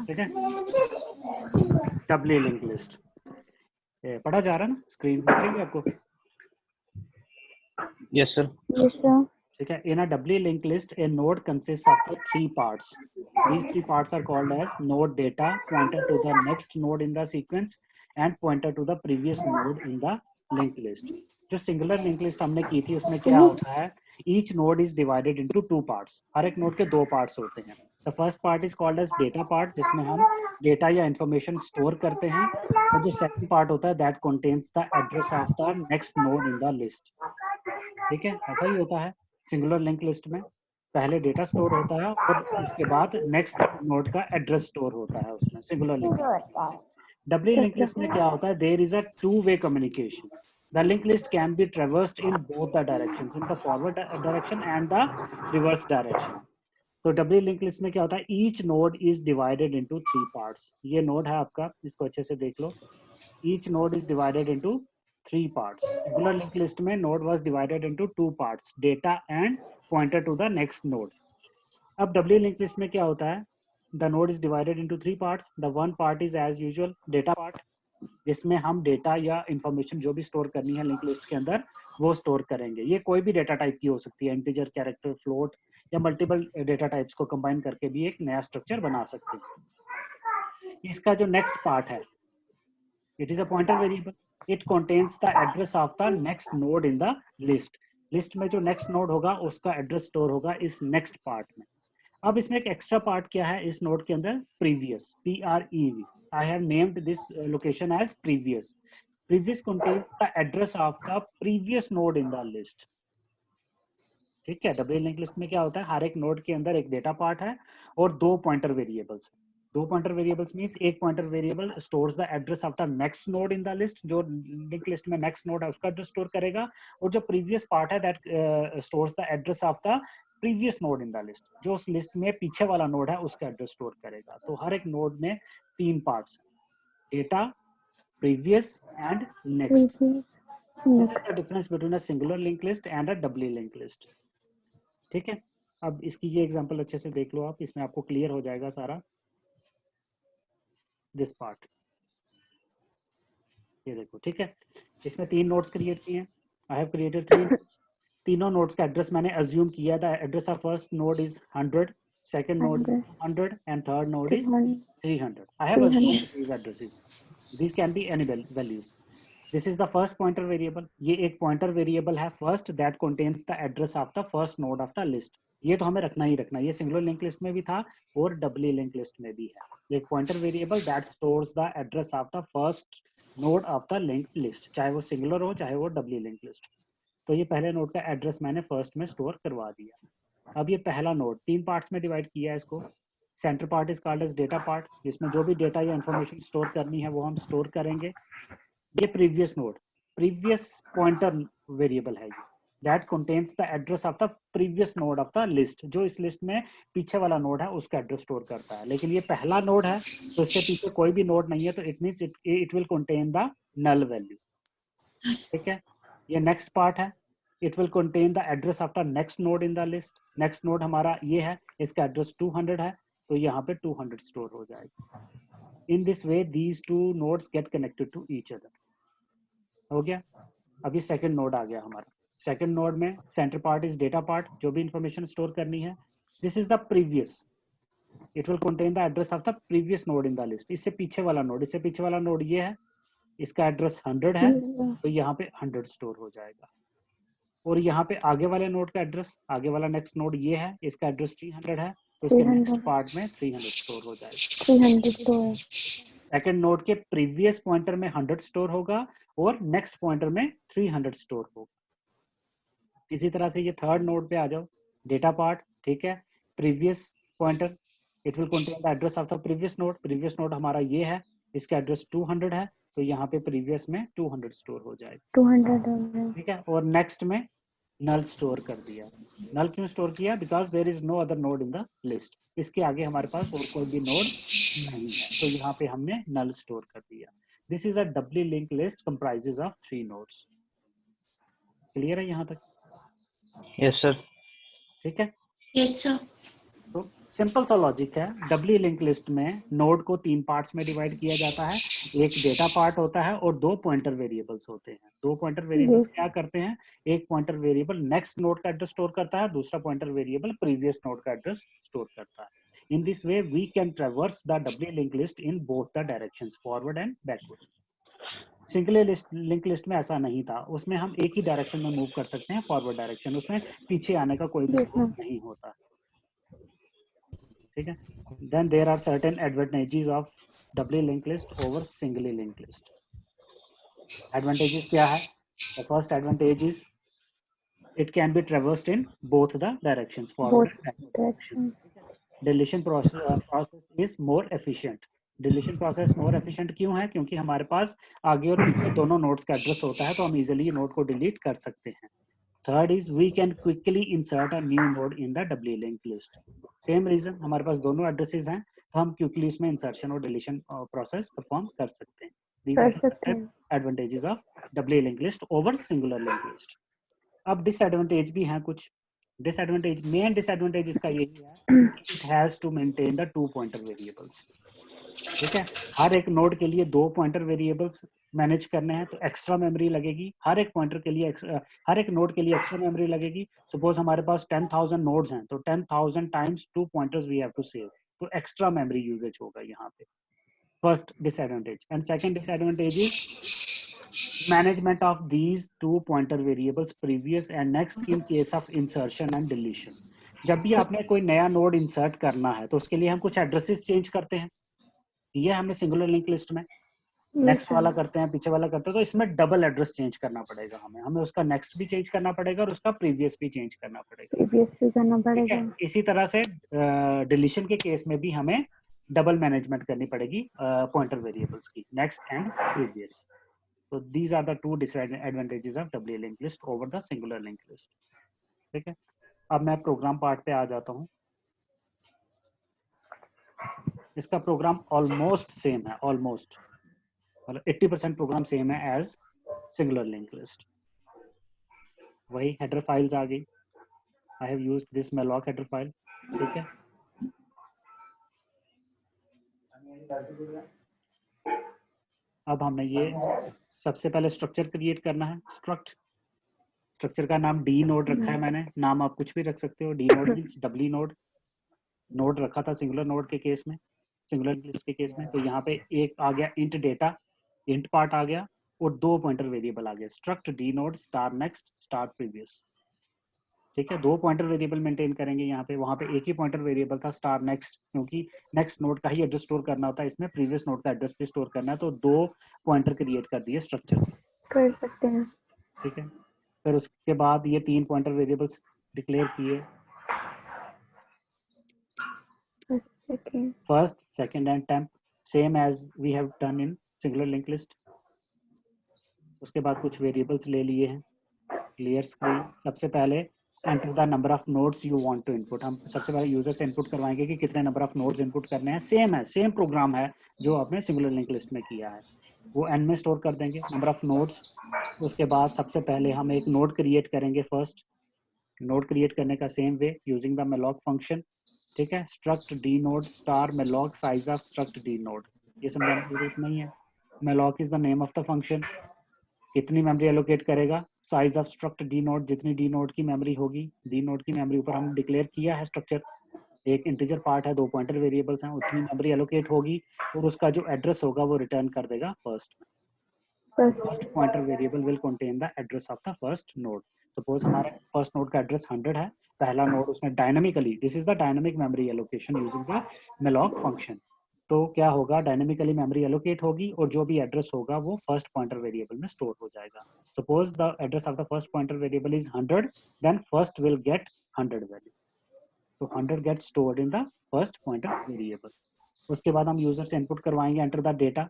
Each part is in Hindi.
ठीक है, डबली लिंक लिस्ट पढ़ा जा रहा है ना, स्क्रीन दिख रही है आपको? Yes sir. ठीक है, in a doubly linked list a node consists of the three parts. These three parts are called as node data, pointer to the next node in the sequence and pointer to the previous node in the linked list. जो सिंगुलर लिंक लिस्ट हमने की थी उसमें क्या होता है, each node is divided into two parts. हर एक नोड के दो पार्ट्स होते हैं. The first part is called as data part, जिसमें हम डेटा या इंफॉर्मेशन स्टोर करते हैं, और जो सेकंड पार्ट होता है that contains the address of the next node in the list. ठीक है, ऐसा ही होता है सिंगुलर लिंक लिस्ट में. पहले डेटा स्टोर होता है और उसके बाद नेक्स्ट नोड का एड्रेस स्टोर होता है उसमें, singular link list. Doubly link list में क्या होता है, there is a two way communication. The link list can be traversed in both the directions, in the forward direction and the reverse direction. तो डबली लिंक लिस्ट में क्या होता है, each node is divided into three parts. ये नोड है आपका, इसको अच्छे से देख लो. Each node is divided into three parts. Singular linked list में node was divided into two parts, data and pointer to the next node. अब doubly linked list में क्या होता है, the node is divided into three parts. The one part is as usual data part, जिसमें हम डेटा या इंफॉर्मेशन जो भी स्टोर करनी है लिंक लिस्ट के अंदर वो स्टोर करेंगे. ये कोई भी डेटा टाइप की हो सकती है, इंटीजर, कैरेक्टर, फ्लोट या मल्टीपल डेटा टाइप्स को कंबाइन करके भी एक नया स्ट्रक्चर बना सकते हैं. इसका जो नेक्स्ट पार्ट है, it is a pointer variable. It contains the address of the next node in the list. List में जो नेक्स्ट नोड होगा उसका एड्रेस स्टोर होगा इस नेक्स्ट पार्ट में. अब इसमें एक एक्स्ट्रा पार्ट क्या है इस नोड के अंदर, previous, PREV. I have named this location as previous. Previous contains the address of the previous node in the list. ठीक है, डबल लिंक लिस्ट में क्या होता है, हर एक नोड के अंदर एक डेटा पार्ट है और दो पॉइंटर वेरिएबल्स. दो पॉइंटर वेरिएबल्स मींस एक pointer variable stores the address of the next node in the list, जो लिंक लिस्ट में नेक्स्ट नोड है उसका एड्रेस स्टोर करेगा, और जो प्रीवियस पार्ट है that stores the address of the previous node in the list, जो उस लिस्ट में पीछे वाला नोड है उसका एड्रेस स्टोर करेगा. तो हर एक नोड में तीन पार्ट्स हैं, data, previous and next. This is the difference between a singular link list and a doubly link list. ठीक है, अब इसकी ये एग्जांपल अच्छे से देख लो आप, इसमें आपको क्लियर हो जाएगा सारा दिस पार्ट. ये देखो, ठीक है, इसमें तीन नोड्स क्रिएट किए हैं. I have created three nodes. तीनों नोड्स का एड्रेस मैंने अज्यूम किया था. Address of first node is 100, second node is 200 and third node is 300. I have assumed these addresses. These can be any values. This is the first pointer variable. ये एक pointer variable है first that contains the address of the first node of the list. ये तो हमें रखना ही रखना. ये सिंगुलर लिंक लिस्ट में भी था और डबली लिंक लिस्ट में भी है. एक pointer variable that stores the address of the first node of the linked list, चाहे वो सिंगुलर हो चाहे वो डबली लिंक लिस्ट. तो ये पहले नोड का एड्रेस मैंने फर्स्ट में स्टोर करवा दिया. अब ये पहला नोड तीन पार्ट्स में डिवाइड किया है इसको. Centre part is called as data part, जिसमें जो भी डेटा या इंफॉर्मेशन स्टोर करनी है वो हम स्टोर करेंगे. ये previous node, previous pointer variable है ये, that contains the address of the previous node of the list, जो इस लिस्ट में पीछे वाला नोड है उसका एड्रेस स्टोर करता है. लेकिन ये पहला नोड है तो इससे पीछे कोई भी नोड नहीं है, तो it means it will contain the null value. ठीक है, ये नेक्स्ट पार्ट है. It will contain the address of the next node in the list. Next node हमारा ये है, इसका एड्रेस 200 है, तो यहाँ पे 200 स्टोर हो जाएगा. In this way these two nodes get connected to each other. हो गया. अभी सेकंड नोड आ गया हमारा. सेकंड नोड में centre part is data part, जो भी इंफॉर्मेशन स्टोर करनी है. This is the previous. It will contain the address of the previous node in the list. इससे पीछे वाला नोड, इससे पीछे वाला नोड ये है, इसका एड्रेस 100 है, तो यहाँ पे 100 स्टोर हो जाएगा. और यहाँ पे आगे वाले नोड का एड्रेस, आगे वाला नेक्स्ट नोड ये है, इसका एड्रेस 300 है, तो इसके नेक्स्ट पार्ट में 300 स्टोर हो जाएगा. 300 स्टोर. सेकंड नोड के प्रीवियस पॉइंटर में 100 स्टोर होगा और नेक्स्ट पॉइंटर में 300 स्टोर होगा. इसी तरह से ये थर्ड नोड पे आ जाओ, डेटा पार्ट. ठीक है, previous pointer, it will contain the address of the previous node. Previous node हमारा ये है, इसका एड्रेस 200 है, तो यहाँ पे प्रीवियस में 200 स्टोर हो जाएगा. 200. ठीक है, और नेक्स्ट में नल स्टोर कर दिया. नल क्यों स्टोर किया? Because there is no other node in the list. इसके आगे हमारे पास और कोई भी नोड नहीं है, तो यहाँ पे हमने नल स्टोर कर दिया. This is a doubly link list comprises of 3 nodes. Clear है यहाँ तक? Yes sir. ठीक है. Yes sir. तो सिंपल सा लॉजिक है। डब्ल्यू लिंक लिस्ट में नोड को 3 पार्ट्स में डिवाइड किया जाता है। एक डेटा पार्ट होता है और 2 पॉइंटर वेरिएबल्स होते हैं। 2 पॉइंटर वेरिएबल्स क्या करते हैं? एक पॉइंटर वेरिएबल नेक्स्ट नोड का एड्रेस स्टोर करता है, दूसरा पॉइंटर वेरिएबल प्रीवियस नोड का एड्रेस स्टोर करता है। In this way we can traverse the W link list in both the directions, forward and backward. Single link list में ऐसा नहीं था, उसमें हम एक ही डायरेक्शन में मूव कर सकते हैं, फॉरवर्ड डायरेक्शन, उसमें पीछे आने का कोई भी स्कोप नहीं होता। ठीक है। Then there are certain advantages of doubly link list over singly link list. Advantages क्या है? The first advantage is it can be traversed in both the directions, forward and backward. Deletion process is more efficient. Deletion process more efficient क्यों है? क्योंकि हमारे पास आगे और पीछे दोनों नोड्स का एड्रेस होता है, तो हम इजीली नोड को डिलीट कर सकते हैं। Third is we can quickly insert a new node in the W link list. Same reason, हमारे पास दोनों एड्रेसेस हैं, तो हम क्विकली इसमें इंसर्शन और डिलीशन प्रोसेस परफॉर्म कर सकते हैं। These are the advantages of W link list over singular link list. अब डिसएडवांटेज भी हैं कुछ। डिसएडवांटेज, मेन डिसएडवांटेज इसका यही है, it has to maintain the 2 pointer variables. ठीक है, हर एक नोड के लिए 2 पॉइंटर वेरिएबल्स मैनेज करने हैं, तो एक्स्ट्रा मेमोरी लगेगी। हर एक पॉइंटर के लिए हर एक नोड के लिए एक्स्ट्रा मेमोरी लगेगी। सपोज हमारे पास 10,000 नोड्स हैं, तो 10,000 times 2 pointers we have to save, तो एक्स्ट्रा मेमोरी यूजेज होगा यहाँ पे। First disadvantage. And second disadvantage is management of these 2 pointer variables previous and next in case of insertion and deletion. जब भी आपने कोई नया नोड इंसर्ट करना है, तो उसके लिए हम कुछ एड्रेसेस चेंज करते हैं। ये हमने सिंगुलर लिंक लिस्ट में नेक्स्ट वाला करते हैं, पीछे वाला करते हैं, तो इसमें डबल एड्रेस चेंज करना पड़ेगा हमें उसका नेक्स्ट भी चेंज करना पड़ेगा और उसका प्रीवियस भी चेंज करना पड़ेगा। ठीक है, इसी तरह से डिलीशन के केस में भी हमें डबल मैनेजमेंट करनी पड़ेगी पॉइंटर वेरिएबल्स की, नेक्स्ट एंड प्रीवियस। तो these are the 2 disadvantages of W link list over the singular link list. ठीक है, अब मैं प्रोग्राम पार्ट पे आ जाता हूँ। इसका प्रोग्राम ऑलमोस्ट सेम है, ऑलमोस्ट मतलब 80% प्रोग्राम सेम है एज सिंगुलर लिंक लिस्ट। वही हेडर फाइल्स आ गई। I have used this malloc header file. ठीक है, अब हमें ये सबसे पहले स्ट्रक्चर क्रिएट करना है। स्ट्रक्चर का नाम डी नोड रखा है मैंने, नाम आप कुछ भी रख सकते हो। D naught means doubly node. Node रखा था सिंगुलर नोड के केस में, सिंगुलर लिस्ट के केस में, तो यहाँ पे एक आ गया इंट डेटा, इंट पार्ट आ गया और 2 पॉइंटर वेरिएबल आ गया, struct D naught star next star previous. ठीक है, 2 पॉइंटर वेरिएबल मेंटेन करेंगे यहाँ पे। वहां पे एक ही पॉइंटर वेरिएबल था स्टार नेक्स्ट, क्योंकि नेक्स्ट नोड का ही एड्रेस स्टोर करना होता है, इसमें प्रीवियस नोड का एड्रेस भी स्टोर करना है, तो 2 पॉइंटर क्रिएट कर दिए स्ट्रक्चर कर सकते हैं। ठीक है, फिर उसके बाद ये 3 पॉइंटर वेरिएबल्स डिक्लेयर किए, first, second and temp, same as we have done in singular link list. उसके बाद कुछ वेरिएबल्स ले लिए हैं, क्लियर स्क्रीन। सबसे पहले enter the number of nodes you want to input. हम सबसे पहले यूजर से इनपुट करवाएंगे कि कितने नंबर ऑफ नोड्स इनपुट करने हैं। सेम है, सेम प्रोग्राम है जो आपने सिंगुलर लिंक लिस्ट में किया है, वो एन में स्टोर कर देंगे नंबर ऑफ नोड्स। उसके बाद सबसे पहले हम एक नोड क्रिएट करेंगे। फर्स्ट नोड क्रिएट करने का same way using the malloc function. ठीक है, struct D naught star malloc size of struct D naught. ये समझाने की जरूरत नहीं है, malloc is the name of the function. कितनी मेमोरी एलोकेट करेगा, size of struct D naught, जितनी डी नोड की मेमोरी होगी, डी नोड की मेमोरी ऊपर हम डिक्लेयर किया है स्ट्रक्चर, एक इंटीजर पार्ट है, 2 पॉइंटर वेरिएबल्स हैं, उतनी मेमोरी एलोकेट होगी और उसका जो एड्रेस होगा वो रिटर्न कर देगा फर्स्ट में। First pointer variable will contain the address of the first node. Suppose हमारे फर्स्ट नोड का एड्रेस 100 है, पहला नोड उसने dynamically, this is the dynamic memory allocation using the malloc function. तो क्या होगा, डायनामिकली मेमोरी एलोकेट होगी और जो भी एड्रेस होगा वो फर्स्ट पॉइंटर वेरिएबल में स्टोर हो जाएगा। Suppose the address of the first pointer variable is 100, then first will get 100 value, तो 100 get stored in the first pointer variable. उसके बाद हम यूजर से इनपुट करवाएंगे एंटर द डेटा।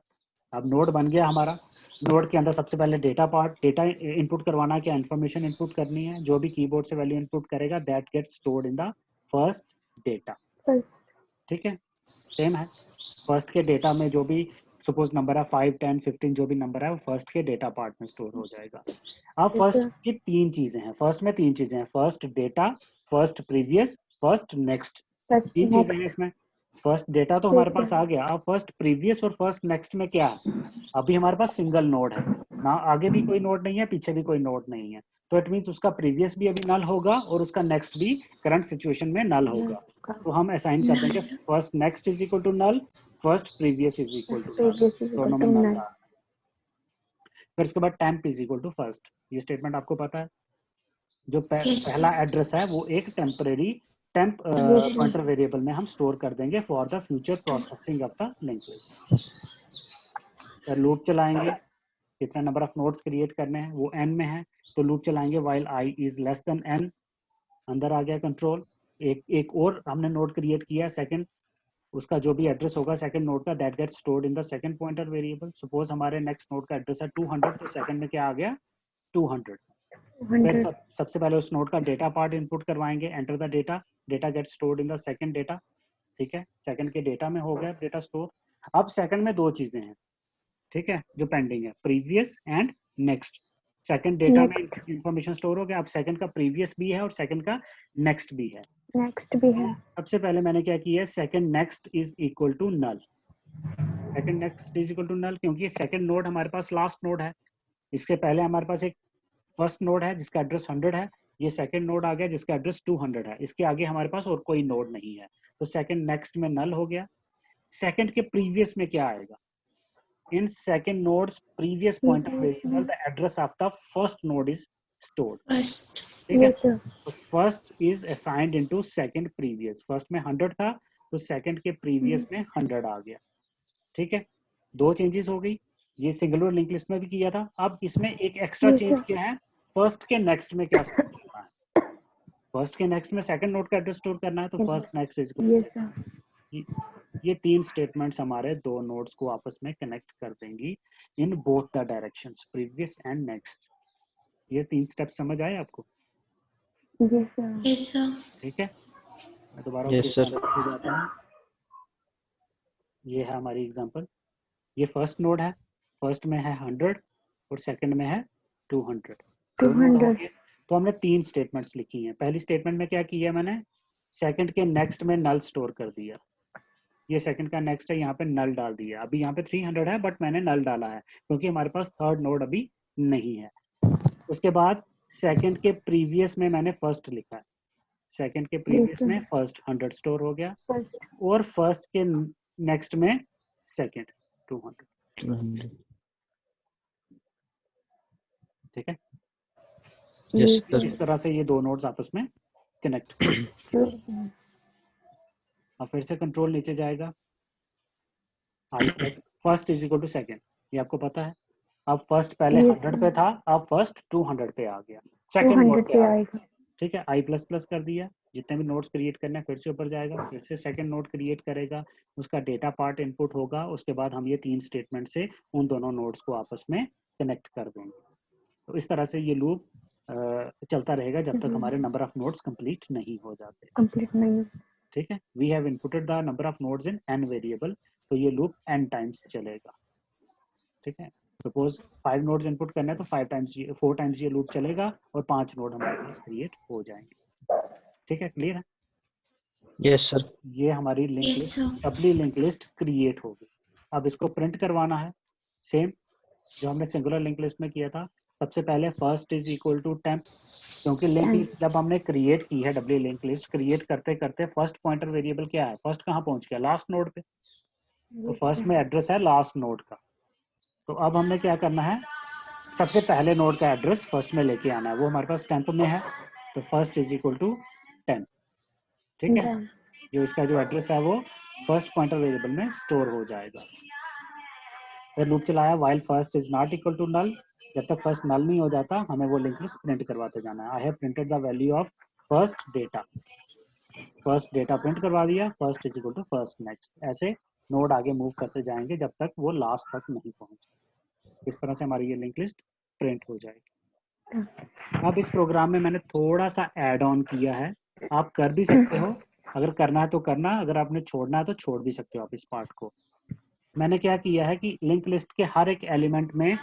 अब नोड बन गया हमारा, नोड के अंदर सबसे पहले डेटा पार्ट, डेटा इनपुट करवाना, क्या इन्फॉर्मेशन इनपुट करनी है, जो भी कीबोर्ड से वैल्यू इनपुट करेगा that gets stored in the first data. ठीक है, सेम है, फर्स्ट के डेटा में जो भी सपोज नंबर है 5, 10, 15 जो भी नंबर है वो फर्स्ट के डेटा पार्ट में स्टोर हो जाएगा। अब फर्स्ट की 3 चीजें हैं, फर्स्ट में 3 चीजें हैं, first data, first previous, first next. तीन चीजें हैं इसमें। फर्स्ट डेटा तो हमारे पास आ गया, अब फर्स्ट प्रीवियस और फर्स्ट नेक्स्ट में क्या है, अभी हमारे पास सिंगल नोड है ना, आगे भी कोई नोड नहीं है, पीछे भी कोई नोड नहीं है, तो इट मींस उसका प्रीवियस भी अभी नल होगा और उसका नेक्स्ट भी करंट सिचुएशन में नल होगा। तो हम असाइन कर देंगे first next is equal to null, first previous is equal to null, दोनों में नल था। फिर उसके बाद temp is equal to first, ये स्टेटमेंट आपको पता है। जो पहला एड्रेस है वो एक टेम्परेरी टेम्प पॉइंटर वेरिएबल में हम स्टोर कर देंगे for the future processing of the link list. फिर लूप चलाएंगे, कितना नंबर ऑफ नोड्स क्रिएट करने हैं वो n में है, तो लूप चलाएंगे while i is less than n, अंदर आ गया कंट्रोल। एक और हमने नोड क्रिएट किया सेकंड, उसका जो भी एड्रेस होगा सेकंड नोड का that gets stored in the second pointer variable. Suppose हमारे नेक्स्ट नोड का एड्रेस है 200, तो सेकंड में क्या आ गया 200। फिर सबसे पहले उस नोड का डेटा पार्ट इनपुट करवाएंगे, enter the data, data gate stored in the second data, ठीक है, सेकंड के डेटा में हो गया डेटा स्टोर। अब सेकंड में दो चीजें हैं, ठीक है, जो पेंडिंग है, previous and next. Second data में इंफॉर्मेशन स्टोर हो गया, अब सेकंड का प्रीवियस भी है और सेकंड का नेक्स्ट भी है। सबसे पहले मैंने क्या किया, second next is equal to null, second next is equal to null, क्योंकि सेकंड नोड हमारे पास लास्ट नोड है। इसके पहले हमारे पास एक फर्स्ट नोड है जिसका एड्रेस 100 है, ये सेकंड नोड आ गया जिसका एड्रेस 200 है, इसके आगे हमारे पास और कोई नोड नहीं है, तो सेकंड नेक्स्ट में नल हो गया। सेकंड के प्रीवियस में क्या आएगा, in second node's previous pointer variable the address of the first node is stored, ठीक है, तो first is assigned into second previous, first में 100 था तो second के previous में 100 आ गया, ठीक है। दो चेंजेस हो गई, ये सिंगुलर लिंक लिस्ट में भी किया था। अब इसमें एक एक्स्ट्रा चेंज क्या है, फर्स्ट के नेक्स्ट में क्या स्टोर करना है, फर्स्ट के नेक्स्ट में सेकंड नोड का एड्रेस स्टोर करना है, तो फर्स्ट नेक्स्ट इज ये तीन स्टेटमेंट्स हमारे दो नोड्स को आपस में कनेक्ट कर देंगी इन both the directions, previous and next. ये तीन स्टेप समझ आए आपको? Yes sir. ठीक है, मैं दोबारा जाता हूँ। ये है हमारी एग्जांपल, ये फर्स्ट नोड है, फर्स्ट में है 100 और सेकंड में है 200। तो हमने तीन स्टेटमेंट्स लिखी हैं। पहली स्टेटमेंट में क्या किया मैंने, सेकंड के नेक्स्ट में नल स्टोर कर दिया, ये सेकंड का नेक्स्ट है, यहाँ पे नल डाल दिया। अभी यहाँ पे 300 है बट मैंने नल डाला है क्योंकि हमारे पास थर्ड नोड अभी नहीं है। उसके बाद सेकंड के प्रीवियस में मैंने फर्स्ट लिखा है, सेकंड के प्रीवियस में फर्स्ट 100 स्टोर हो गया और फर्स्ट के नेक्स्ट में सेकंड 200, ठीक है। इस तरह से ये दो नोड्स आपस में कनेक्ट। अब फिर से कंट्रोल नीचे जाएगा, first is equal to second, ये आपको पता है। अब फर्स्ट पहले 100 पे था, अब फर्स्ट 200 पे आ गया, सेकंड नोड पे आ गया, ठीक है। i++ कर दिया, जितने भी नोड्स क्रिएट करने हैं फिर से ऊपर जाएगा, फिर से सेकंड नोड क्रिएट करेगा, उसका डेटा पार्ट इनपुट होगा, उसके बाद हम ये तीन स्टेटमेंट से उन दोनों नोड्स को आपस में कनेक्ट कर देंगे। तो इस तरह से ये लूप चलता रहेगा जब तक हमारे नंबर ऑफ नोड्स कंप्लीट नहीं हो जाते, ठीक है। We have inputted the number of nodes in n variable, तो ये लूप n टाइम्स चलेगा, ठीक है। सपोज 5 नोड्स इनपुट करना है तो 4 टाइम्स ये लूप चलेगा और 5 नोड हमारे पास क्रिएट हो जाएंगे, ठीक है। क्लियर है? Yes sir. ये हमारी link list, doubly link list create होगी। अब इसको प्रिंट करवाना है, सेम जो हमने सिंगुलर लिंक लिस्ट में किया था। सबसे पहले first is equal to temp, क्योंकि लिंक लिस्ट जब हमने क्रिएट की है, डबली लिंक लिस्ट क्रिएट करते करते फर्स्ट पॉइंटर वेरिएबल क्या है, फर्स्ट कहाँ पहुंच गया, लास्ट नोड पे, तो फर्स्ट में एड्रेस है लास्ट नोड का। तो अब हमने क्या करना है, सबसे पहले नोड का एड्रेस फर्स्ट में लेके आना है, वो हमारे पास टेम्प में है, तो फर्स्ट इज इक्वल टू 10, ठीक है। जो इसका जो एड्रेस है वो फर्स्ट पॉइंटर वेरिएबल में स्टोर हो जाएगा। फिर लूप चलाया while first is not equal to null, जब तक फर्स्ट नल नहीं हो जाता हमें वो लिंक लिस्ट प्रिंट करवाते जाना है। I have printed the value of first data, first data print करवा दिया, first is equal to first next, ऐसे नोड आगे मूव करते जाएंगे जब तक वो लास्ट तक नहीं पहुंचे। इस तरह से हमारी ये लिंक लिस्ट प्रिंट हो जाएगी। अब इस प्रोग्राम में मैंने थोड़ा सा ऐड ऑन किया है, आप कर भी सकते हो, अगर करना है तो करना, अगर आपने छोड़ना है तो छोड़ भी सकते हो आप इस पार्ट को। मैंने क्या किया है कि लिंक लिस्ट के हर एक एलिमेंट में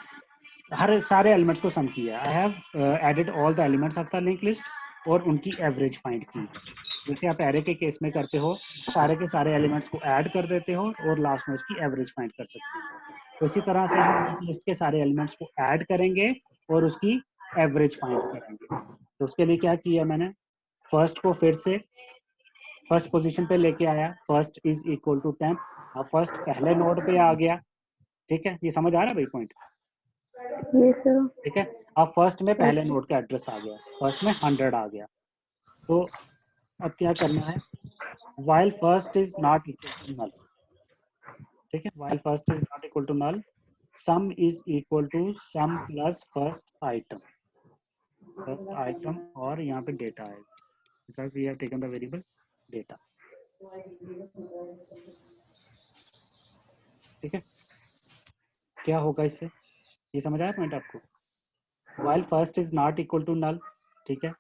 सारे एलिमेंट्स को सम किया। I have added all the elements of the link list और उनकी एवरेज फाइंड की। जैसे आप एरे के केस में करते हो, सारे के सारे एलिमेंट्स को ऐड कर देते हो और लास्ट में उसकी एवरेज फाइंड कर सकते हो। तो इसी तरह से हम लिंक लिस्ट के सारे एलिमेंट्स को ऐड करेंगे और उसकी एवरेज फाइंड करेंगे। तो उसके लिए क्या किया मैंने, फर्स्ट को फिर से फर्स्ट पोजीशन पे लेके आया, फर्स्ट इज इक्वल टू 10। अब फर्स्ट पहले नोड पे आ गया, ठीक है, ये समझ आ रहा है भाई पॉइंट? Yes sir. ठीक है, अब फर्स्ट में पहले नोड का एड्रेस आ गया, फर्स्ट में 100 आ गया। तो अब क्या करना है, while first is not equal to null, ठीक है, while first is not equal to null, sum is equal to sum plus first item और यहाँ पे डेटा है, because we have taken the variable data, ठीक है। क्या होगा इससे, ये समझ आया पॉइंट आपको? while first is not equal to null, ठीक है,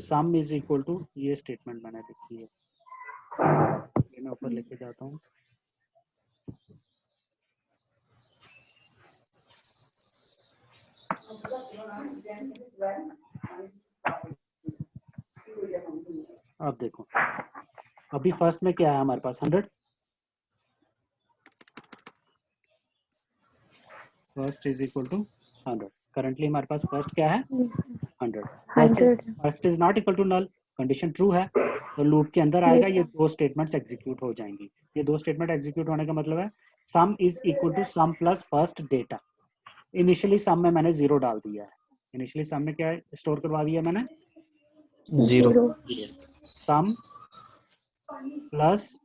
sum is equal to, ये स्टेटमेंट मैंने लिखी है, ये मैं ऊपर लेके जाता हूँ। अब देखो, अभी फर्स्ट में क्या है हमारे पास, 100, first is equal to 100। Currently हमारे पास फर्स्ट क्या है, 100। First is not equal to null, condition true है, तो लूप के अंदर आएगा, ये दो स्टेटमेंट्स एग्जीक्यूट हो जाएंगी। ये दो स्टेटमेंट एग्जीक्यूट होने का मतलब है sum is equal to sum plus first data. Initially sum में मैंने 0 डाल दिया है, इनिशियली सम में क्या स्टोर करवा दिया मैंने, 0। सम प्लस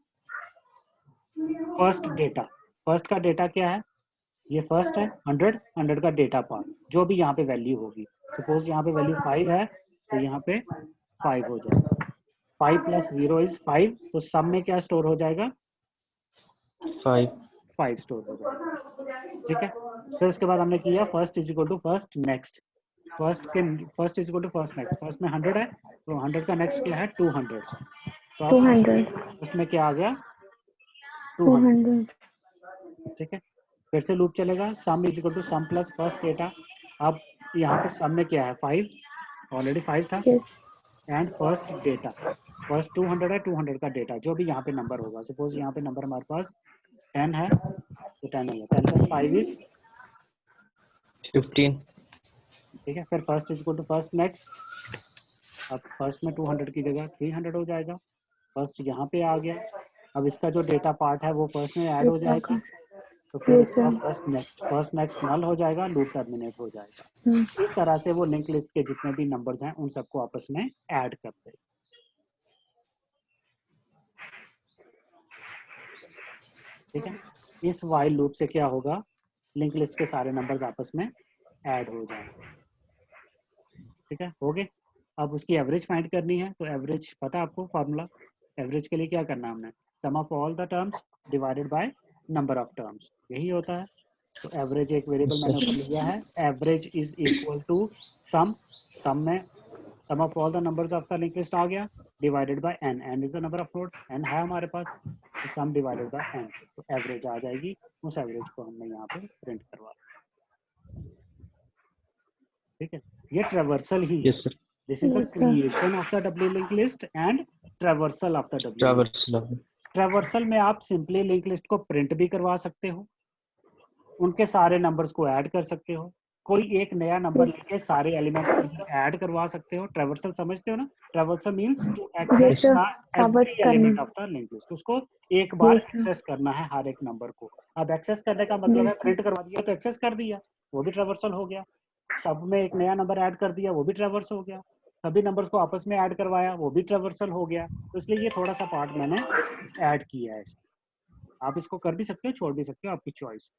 फर्स्ट डेटा। फर्स्ट का डेटा क्या है, ये फर्स्ट है 100 का डेटा पार्ट, जो भी यहाँ पे वैल्यू होगी, सपोज यहाँ पे वैल्यू 5 है तो यहाँ पे 5 हो जाएगा, 5 प्लस 0 इज 5, तो सम में क्या स्टोर हो जाएगा, 5 स्टोर हो जाएगा, ठीक है। फिर उसके बाद हमने किया first is equal to first next, first is equal to first next, first में 100 है तो 100 का नेक्स्ट क्या है 200, तो अब फर्स्ट में क्या आ गया 200, ठीक है। फिर से लूप चलेगा, sum is equal to sum plus first data. अब यहाँ पे सम में क्या है 5, ऑलरेडी 5 था, एंड फर्स्ट डेटा, फर्स्ट 200 है, 200 का डेटा, जो भी यहाँ पे नंबर होगा, सपोज यहाँ पे नंबर हमारे पास 10 है तो 10 है, 10 प्लस 5 इज 15, ठीक है। फिर first is equal to first next, अब फर्स्ट में 200 की जगह 300 हो जाएगा, फर्स्ट यहाँ पे आ गया, अब इसका जो डेटा पार्ट है वो फर्स्ट में ऐड हो जाएगा, तो फिर उसका फर्स्ट नेक्स्ट नल हो जाएगा, लूप टर्मिनेट हो जाएगा। इस तरह से वो लिंक लिस्ट के जितने भी नंबर्स हैं उन सबको आपस में ऐड करते हैं, ठीक है। इस वाइल लूप से क्या होगा, लिंक लिस्ट के सारे नंबर्स आपस में ऐड हो जाएंगे, ठीक है, हो गए। अब उसकी एवरेज फाइंड करनी है, तो एवरेज पता है आपको फॉर्मूला, एवरेज के लिए क्या करना है हमने, sum of all the terms divided by number of terms, यही होता है। तो एवरेज एक वेरिएबल मैंने ऊपर लिया है, average is equal to sum, sum में sum of all the numbers of the link list आ गया, divided by n, n is the number of nodes, n है हमारे पास, तो सम डिवाइडेड बाय n, तो एवरेज आ जाएगी। उस एवरेज को हमने यहाँ पे प्रिंट करवा, ठीक है। ये ट्रेवर्सल ही है, this is the creation of the W link list and traversal of the W. Traversal में आप सिंपली लिंक लिस्ट को प्रिंट भी करवा सकते हो, उनके सारे नंबर्स को ऐड कर सकते हो, कोई एक नया नंबर लेके सारे एलिमेंट्स ऐड करवा सकते हो। ट्रेवर्सल समझते हो ना, traversal means to access every element of the link list, उसको एक बार एक्सेस करना है हर एक नंबर को। अब एक्सेस करने का मतलब है प्रिंट करवा दिया तो एक्सेस कर दिया, वो भी ट्रेवर्सल हो गया, सब में एक नया नंबर ऐड कर दिया, वो भी ट्रेवर्स हो गया, सभी नंबर्स को आपस में ऐड करवाया, वो भी ट्रेवर्सल हो गया। तो इसलिए ये थोड़ा सा पार्ट मैंने ऐड किया है, आप इसको कर भी सकते हो, छोड़ भी सकते हो, आपकी चॉइस,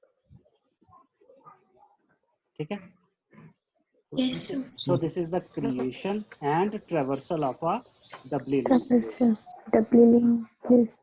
ठीक है। Yes, sir. So this is the creation and traversal of a doubly W link list.